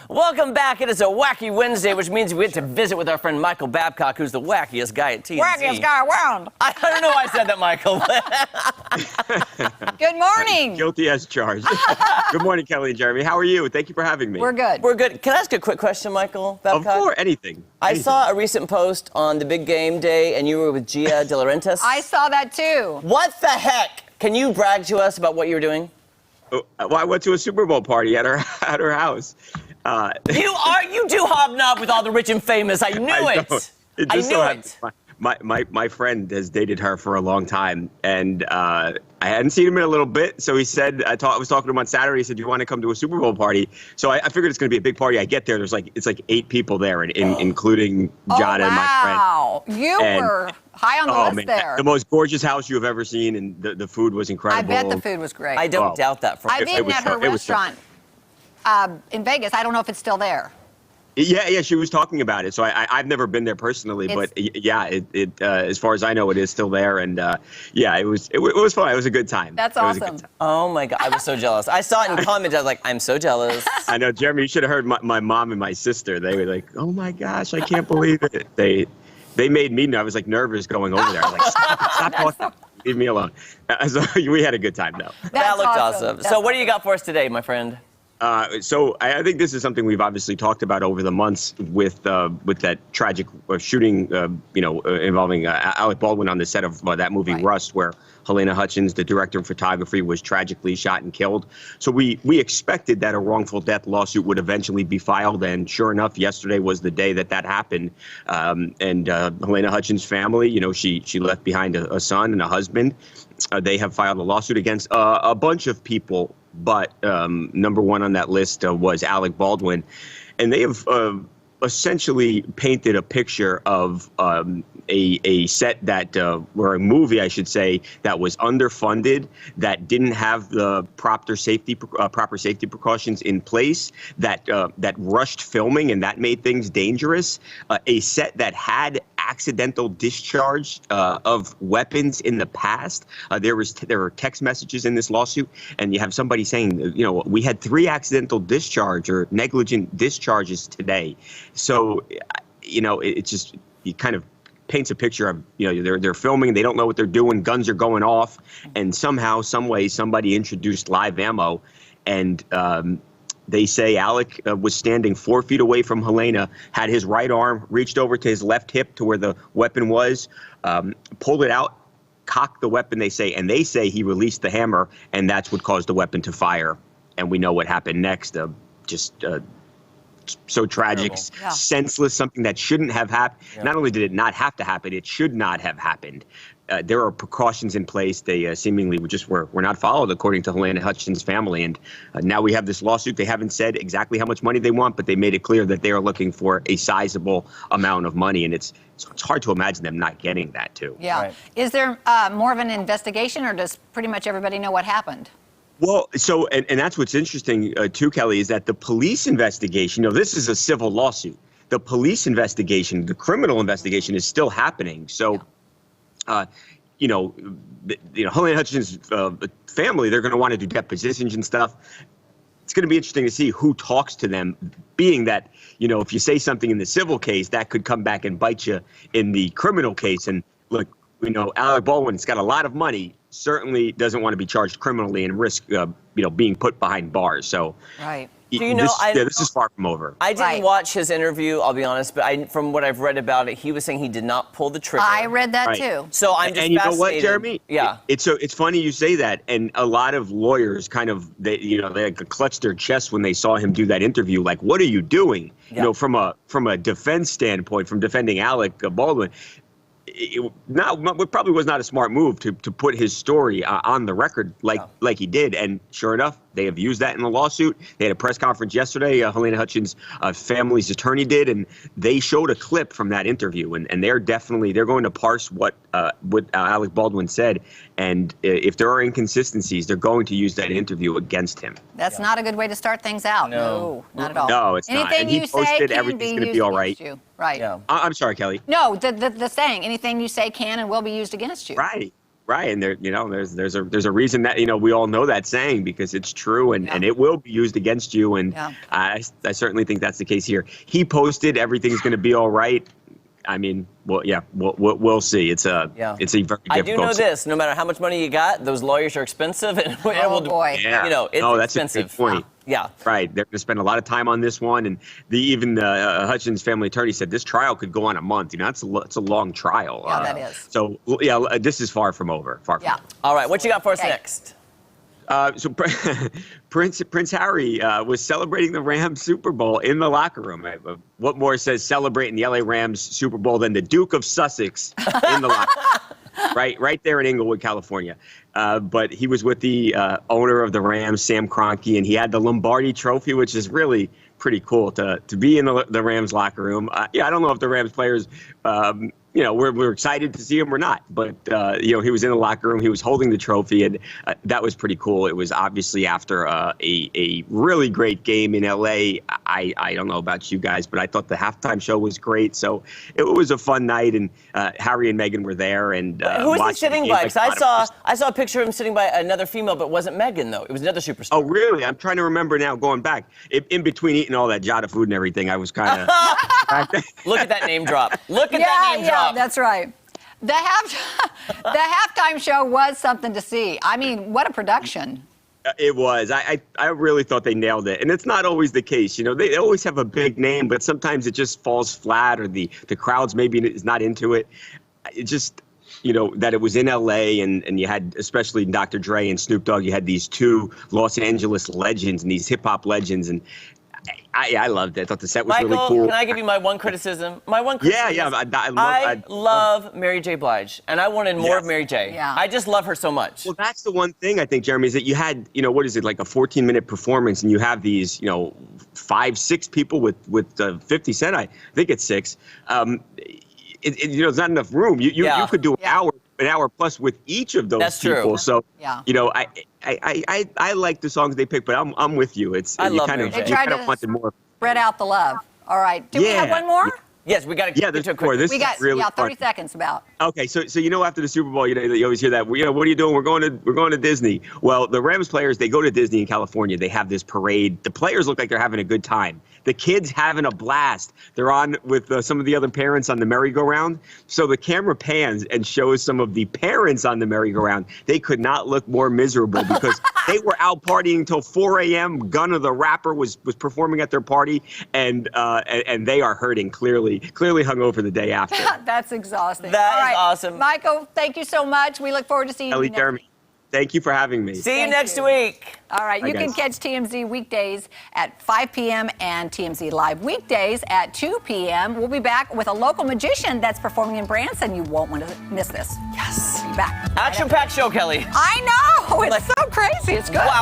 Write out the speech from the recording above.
Welcome back. It is a wacky Wednesday, which means we get to visit with our friend Micheal Babcock, who's the wackiest guy at TMZ. Wackiest guy around. I don't know why I said that, Micheal. Good morning. Guilty as charged. Good morning, Kelly and Jeremy. How are you? Thank you for having me. We're good. We're good. Can I ask a quick question, Micheal Babcock? Of course, anything. I saw a recent post on the big game day, and you were with Gia De Laurentiis. I saw that too. What the heck? Can you brag to us about what you were doing? Well, I went to a Super Bowl party at her house. You do hobnob with all the rich and famous. I knew it. I knew it. My friend has dated her for a long time, and I hadn't seen him in a little bit. So he said, I was talking to him on Saturday. He said, "Do you want to come to a Super Bowl party?" So I figured it's going to be a big party. I get there, it's like 8 people there, including Jada and my friend. Wow, you were high on the list there. The most gorgeous house you have ever seen, and the food was incredible. I bet the food was great. I don't doubt that. I've eaten at her restaurant in Vegas. I don't know if it's still there. Yeah, she was talking about it. So I've never been there personally, but yeah, as far as I know, it is still there. And yeah, it was fun. It was a good time. That's awesome. Oh my God, I was so jealous. I saw it in comments. I was like, I'm so jealous. I know, Jeremy. You should have heard my mom and my sister. They were like, "Oh my gosh, I can't believe it." They made me. I was like nervous going over there. I was like, "Stop talking. Leave me alone." So we had a good time though. That looked awesome. So what do you got for us today, my friend? So I think this is something we've obviously talked about over the months with that tragic shooting, involving Alec Baldwin on the set of that movie Rust, where Helena Hutchins, the director of photography, was tragically shot and killed. So we expected that a wrongful death lawsuit would eventually be filed, and sure enough, yesterday was the day that happened. And Helena Hutchins' family, she left behind a son and a husband. They have filed a lawsuit against a bunch of people. But number one on that list was Alec Baldwin. And they have essentially painted a picture of a set or a movie, I should say, that was underfunded, that didn't have the proper safety precautions in place, that rushed filming, and that made things dangerous. A set that had accidental discharge of weapons in the past. There were text messages in this lawsuit, and you have somebody saying, we had 3 accidental discharge or negligent discharges today. So, it kind of paints a picture of, they're filming, they don't know what they're doing, guns are going off, and somehow, some way, somebody introduced live ammo, and they say Alec was standing 4 feet away from Helena, had his right arm reached over to his left hip to where the weapon was, pulled it out, cocked the weapon, they say he released the hammer, and that's what caused the weapon to fire. And we know what happened next. So tragic, senseless, something that shouldn't have happened. Yeah. Not only did it not have to happen, it should not have happened. There are precautions in place. They seemingly were not followed, according to Helena Hutchins' family. And now we have this lawsuit. They haven't said exactly how much money they want, but they made it clear that they are looking for a sizable amount of money. And it's hard to imagine them not getting that, too. Yeah. Right. Is there more of an investigation, or does pretty much everybody know what happened? Well, so, and that's what's interesting, too, Kelly, is that the police investigation, this is a civil lawsuit. The police investigation, the criminal investigation is still happening. So, Helena Hutchins' family, they're going to want to do depositions and stuff. It's going to be interesting to see who talks to them, being that, if you say something in the civil case, that could come back and bite you in the criminal case. And look, Alec Baldwin's got a lot of money, certainly doesn't want to be charged criminally and risk, being put behind bars. So, right. This is far from over. I didn't watch his interview, I'll be honest, but from what I've read about it, he was saying he did not pull the trigger. I read that too. So I'm just fascinated. And you know what, Jeremy? Yeah. It's funny you say that, and a lot of lawyers they clutched their chests when they saw him do that interview. Like, what are you doing? Yeah. From a defense standpoint, from defending Alec Baldwin. It probably was not a smart move to put his story on the record like he did. And sure enough, they have used that in the lawsuit. They had a press conference yesterday. Helena Hutchins' family's attorney did, and they showed a clip from that interview. And they're going to parse what Alec Baldwin said. And if there are inconsistencies, they're going to use that interview against him. That's not a good way to start things out. No, not at all. No, it's not. And he posted everything's going to be all right. You. Right. Yeah. I'm sorry, Kelly. No, the saying, anything you say can and will be used against you. Right. Right, and there's a reason that we all know that saying because it's true and it will be used against you, and I certainly think that's the case here. He posted everything's going to be all right. I mean, we'll see. It's a very difficult. I do know this: no matter how much money you got, those lawyers are expensive, and boy, it's that's expensive. A good point. Yeah, right. They're going to spend a lot of time on this one, and even Hutchins' family attorney said this trial could go on a month. It's a long trial. Yeah, that is. So this is far from over. Far from over. All right, what you got for us next? So Prince Harry was celebrating the Rams Super Bowl in the locker room. What more says celebrating the LA Rams Super Bowl than the Duke of Sussex in the locker room? Right there in Inglewood, California. But he was with the owner of the Rams, Sam Kroenke, and he had the Lombardi Trophy, which is really pretty cool to be in the Rams locker room. I don't know if the Rams players we're excited to see him or not. But, he was in the locker room. He was holding the trophy, and that was pretty cool. It was obviously after a really great game in L.A. I don't know about you guys, but I thought the halftime show was great. So it was a fun night, and Harry and Meghan were there. And who was he sitting by? Because I saw a picture of him sitting by another female, but it wasn't Meghan, though. It was another superstar. Oh, really? I'm trying to remember now, going back. In between eating all that Jada food and everything, I was kind of... Look at that name drop. Look at that name drop. Yeah, that's right. The halftime show was something to see. I mean, what a production. It was. I really thought they nailed it. And it's not always the case. They always have a big name, but sometimes it just falls flat or the crowds maybe is not into it. It just... that it was in L.A. and you had, especially Dr. Dre and Snoop Dogg, you had these two Los Angeles legends and these hip-hop legends, and I loved it. I thought the set was really cool. Michael, can I give you my one criticism? My one criticism. Yeah. I love Mary J. Blige, and I wanted more of Mary J. Yeah. I just love her so much. Well, that's the one thing I think, Jeremy, is that you had, what is it, like a 14-minute performance, and you have these, 5, 6 people with 50 Cent. I think it's 6. There's not enough room. You could do an hour plus with each of those people. True. So, I like the songs they pick, but I'm with you. I love Mary J. They tried to more. spread out the love. All right. Do we have one more? Yes, we got to get to a quick. This We got really 30 seconds about. Okay, so after the Super Bowl, you always hear that. What are you doing? We're going to Disney. Well, the Rams players, they go to Disney in California. They have this parade. The players look like they're having a good time. The kids having a blast. They're on with some of the other parents on the merry-go-round. So the camera pans and shows some of the parents on the merry-go-round. They could not look more miserable because they were out partying until 4 a.m. Gunna, the rapper, was performing at their party, and they are hurting clearly hungover the day after. That's exhausting. That is awesome. Michael, thank you so much. We look forward to seeing you next week. Thank you for having me. See you next week. All right, you can catch TMZ weekdays at 5 p.m. and TMZ Live weekdays at 2 p.m. We'll be back with a local magician that's performing in Branson. You won't want to miss this. Yes. Be back. Action-packed show, Kelly. I know. It's so crazy. It's good. Wow.